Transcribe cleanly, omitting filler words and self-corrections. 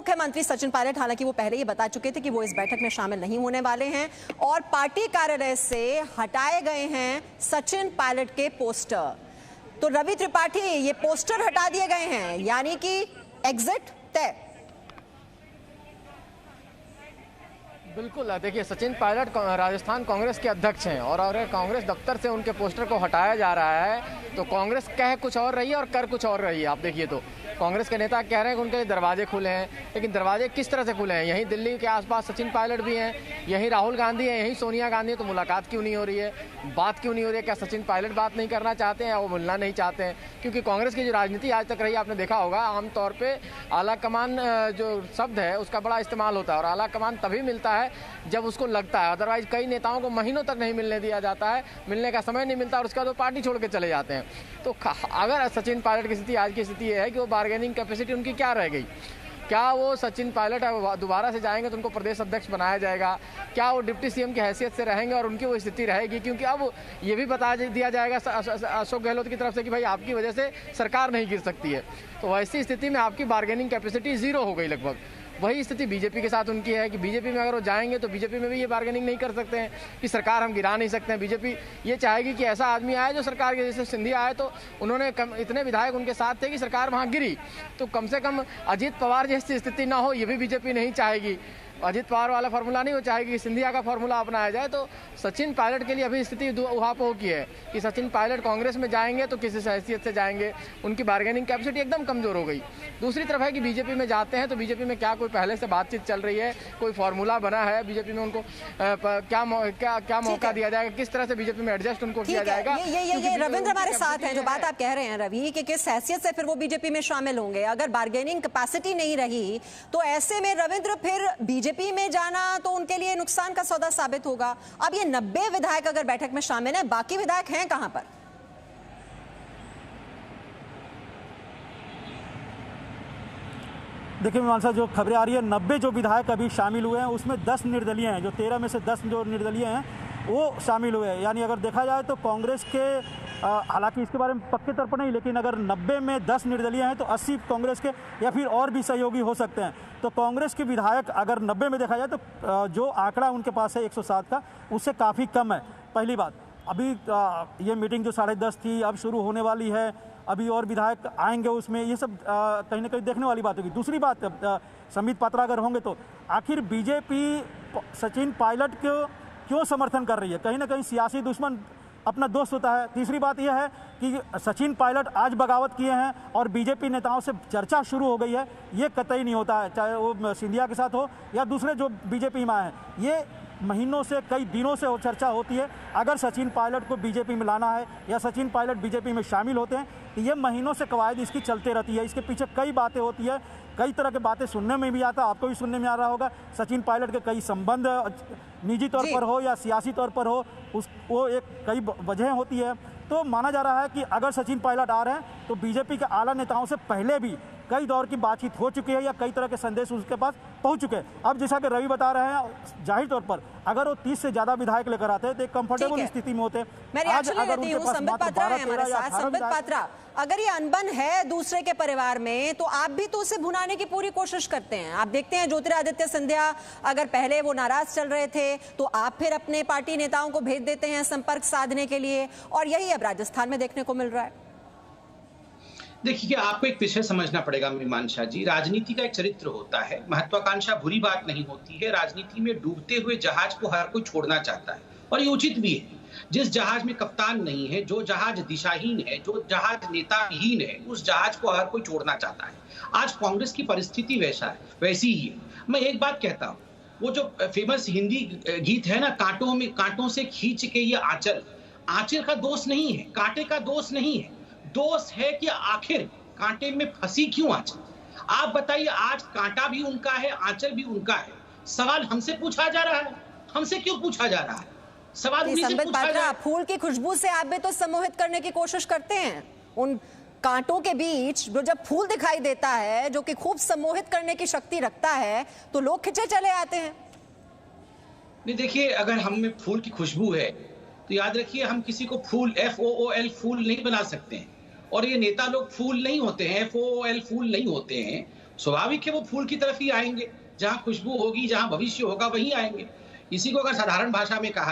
मुख्यमंत्री सचिन पायलट हालांकि वो पहले ही बता चुके थे कि वो इस बैठक में शामिल नहीं होने वाले हैं और पार्टी कार्यालय से हटाए गए हैं सचिन पायलट के पोस्टर। तो रवि त्रिपाठी, ये पोस्टर हटा दिए गए हैं यानी कि एग्जिट तय। बिल्कुल, देखिए सचिन पायलट राजस्थान कांग्रेस के अध्यक्ष हैं और अगर कांग्रेस दफ्तर से उनके पोस्टर को हटाया जा रहा है तो कांग्रेस कह कुछ और रही है और कर कुछ और रही है। आप देखिए तो कांग्रेस के नेता कह रहे हैं कि उनके दरवाजे खुले हैं, लेकिन दरवाजे किस तरह से खुले हैं? यहीं दिल्ली के आसपास सचिन पायलट भी हैं, यहीं राहुल गांधी है, यहीं सोनिया गांधी है, तो मुलाकात क्यों नहीं हो रही है? बात क्यों नहीं हो रही है? क्या सचिन पायलट बात नहीं करना चाहते हैं या वो मिलना नहीं चाहते हैं? क्योंकि कांग्रेस की जो राजनीति आज तक रही आपने देखा होगा, आमतौर पर आला कमान जो शब्द है उसका बड़ा इस्तेमाल होता है और आला कमान तभी मिलता है जब उसको लगता है, अदरवाइज कई नेताओं को महीनों तक नहीं मिलने दिया जाता है, मिलने का समय नहीं मिलता और उसके बाद वो पार्टी छोड़ के चले जाते हैं। तो अगर सचिन पायलट की स्थिति आज की स्थिति ये है कि वो बार्गेनिंग कैपेसिटी उनकी क्या रह गई? क्या वो सचिन पायलट दोबारा से जाएंगे तो उनको प्रदेश अध्यक्ष बनाया जाएगा? क्या वो डिप्टी सीएम की हैसियत से रहेंगे और उनकी वो स्थिति रहेगी? क्योंकि अब ये भी बता दिया जाएगा अशोक गहलोत की तरफ से कि भाई आपकी वजह से सरकार नहीं गिर सकती है। तो वैसी स्थिति में आपकी बार्गेनिंग कैपेसिटी जीरो हो गई लगभग। वही स्थिति बीजेपी के साथ उनकी है कि बीजेपी में अगर वो जाएंगे तो बीजेपी में भी ये बार्गेनिंग नहीं कर सकते हैं कि सरकार हम गिरा नहीं सकते हैं। बीजेपी ये चाहेगी कि ऐसा आदमी आए जो सरकार के, जैसे सिंधिया आए तो उन्होंने इतने विधायक उनके साथ थे कि सरकार वहाँ गिरी, तो कम से कम अजीत पवार जैसी स्थिति ना हो, ये भी बीजेपी नहीं चाहेगी। अजीत पवार वाला फार्मूला नहीं हो चाहेगी, सिंधिया का फार्मूला अपनाया जाए। तो सचिन पायलट के लिए अभी स्थिति उहापोह की है कि सचिन पायलट कांग्रेस में जाएंगे तो किसी हैसियत से जाएंगे, उनकी बार्गेनिंग कैपेसिटी एकदम कमजोर हो गई। दूसरी तरफ है कि बीजेपी में जाते हैं तो बीजेपी में क्या कोई पहले से बातचीत चल रही है, कोई फार्मूला बना है बीजेपी में, उनको क्या मौका दिया जाएगा, किस तरह से बीजेपी में एडजस्ट उनको किया जाएगा? ये रविंद्र हमारे साथ हैं, जो बात आप कह रहे हैं रवि कि किस हैसियत से फिर वो बीजेपी में शामिल होंगे। अगर बार्गेनिंग कैपेसिटी नहीं रही तो ऐसे में रविंद्र फिर बीजेपी में जाना तो उनके लिए नुकसान का सौदा साबित होगा। अब ये 90 विधायक अगर बैठक में शामिल हैं, बाकी विधायक हैं कहां पर? देखिए मीमांसा, जो खबरें आ रही है 90 जो विधायक अभी शामिल हुए हैं उसमें 10 निर्दलीय हैं, जो 13 में से 10 जो निर्दलीय हैं वो शामिल हुए हैं। यानी अगर देखा जाए तो कांग्रेस के, हालांकि इसके बारे में पक्के तौर पर नहीं, लेकिन अगर 90 में 10 निर्दलीय हैं तो 80 कांग्रेस के या फिर और भी सहयोगी हो सकते हैं। तो कांग्रेस के विधायक अगर 90 में देखा जाए तो जो आंकड़ा उनके पास है 107 का, उससे काफ़ी कम है। पहली बात, अभी ये मीटिंग जो 10:30 थी अब शुरू होने वाली है, अभी और विधायक आएंगे उसमें, ये सब कहीं ना कहीं देखने वाली बात होगी। दूसरी बात, संबित पात्रा अगर होंगे तो आखिर बीजेपी सचिन पायलट को क्यों समर्थन कर रही है? कहीं ना कहीं सियासी दुश्मन अपना दोस्त होता है। तीसरी बात यह है कि सचिन पायलट आज बगावत किए हैं और बीजेपी नेताओं से चर्चा शुरू हो गई है, ये कतई नहीं होता है, चाहे वो सिंधिया के साथ हो या दूसरे जो बीजेपी में हैं। ये महीनों से, कई दिनों से वो चर्चा होती है। अगर सचिन पायलट को बीजेपी में लाना है या सचिन पायलट बीजेपी में शामिल होते हैं तो ये महीनों से कवायद इसकी चलते रहती है। इसके पीछे कई बातें होती है, कई तरह की बातें सुनने में भी आता है, आपको भी सुनने में आ रहा होगा। सचिन पायलट के कई संबंध निजी तौर पर हो या सियासी तौर पर हो, वो एक कई वजह होती है। तो माना जा रहा है कि अगर सचिन पायलट आ रहे हैं तो बीजेपी के आला नेताओं से पहले भी कई दौर की बातचीत हो चुकी है या कई तरह के संदेश उसके पास पहुंच चुके हैं। अब जैसा कि रवि बता रहे हैं, जाहिर तौर पर अगर वो 30 से ज्यादा विधायक लेकर आते हैं तो एक कंफर्टेबल स्थिति में होते हैं। आज अगर उनके पास संबित पात्रा, अगर ये अनबन है दूसरे के परिवार में तो आप भी तो उसे भुनाने की पूरी कोशिश करते हैं। आप देखते हैं ज्योतिरादित्य सिंधिया, अगर पहले वो नाराज चल रहे थे तो आप फिर अपने पार्टी नेताओं को भेज देते हैं संपर्क साधने के लिए, और यही अब राजस्थान में देखने को मिल रहा है। देखिए, आपको एक विषय समझना पड़ेगा मीमांसा जी, राजनीति का एक चरित्र होता है, महत्वाकांक्षा बुरी बात नहीं होती है। राजनीति में डूबते हुए जहाज को हर कोई छोड़ना चाहता है और ये उचित भी है। जिस जहाज में कप्तान नहीं है, जो जहाज दिशाहीन है, जो जहाज नेताहीन है, उस जहाज को हर कोई छोड़ना चाहता है। आज कांग्रेस की परिस्थिति वैसी ही है। मैं एक बात कहता हूँ, वो जो फेमस हिंदी गीत है ना, कांटों से खींच के ये आंचल का दोष नहीं है, कांटे का दोष नहीं है, दोष है कि आखिर कांटे में फंसी क्यों आंचल। आप बताइए, आज कांटा भी उनका है, आंचल भी उनका है। सवाल हमसे पूछा जा रहा है, हमसे क्यों पूछा जा रहा है? सवाल उन्हीं से पूछा जा रहा है। फूल की खुशबू से आप भी तो सम्मोहित करने की कोशिश करते हैं। उन कांटों के बीच जो जब फूल दिखाई देता है, जो कि खूब सम्मोहित करने की शक्ति रखता है, तो लोग खिंचे चले आते हैं। नहीं, देखिए, अगर हम में फूल की खुशबू है तो याद रखिए, हम किसी को फूल FOOL फूल नहीं बना सकते हैं। और ये नेता लोग फूल नहीं होते हैं, FOOL फूल नहीं होते हैं। स्वाभाविक है वो फूल की तरफ ही आएंगे, जहां खुशबू होगी, जहां भविष्य होगा वहीं आएंगे। इसी को अगर साधारण भाषा में कहा